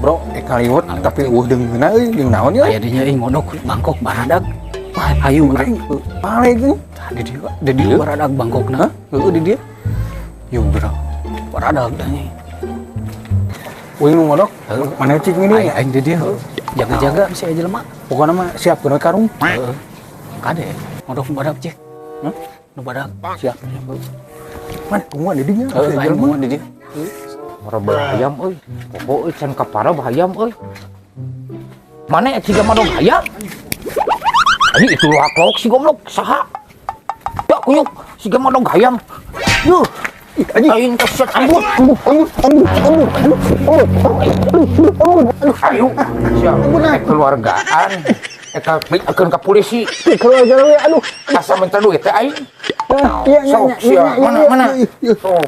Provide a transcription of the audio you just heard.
bro kaliwat tapi deungeuna euy jeung naon ya aya dieu ngodok bangkok baradag ayo urang pale itu di dieu baradag bangkokna heueuh di dieu yo bro baradag da nya uing nu ngodok mana cik ini aing di dieu jaga-jaga si jelema pokona mah siap kena karung heeh kade ngodok badak cek nu badak siap man kumaha di dinya aing mau di dieu Mara bahayam euy. Pokok euy can kapara bahayam euy. Mane ciga madog hayam? Ani itu laklok si goblok saha? Ya kuyuk siga madog hayam. Yuh. Aing keset ambut. Ayo. Siap bener keluargaan. Eta akeun ka polisi. keluarga we aduh Asa minta duit teh aing. iya Sok siap mana. Sok.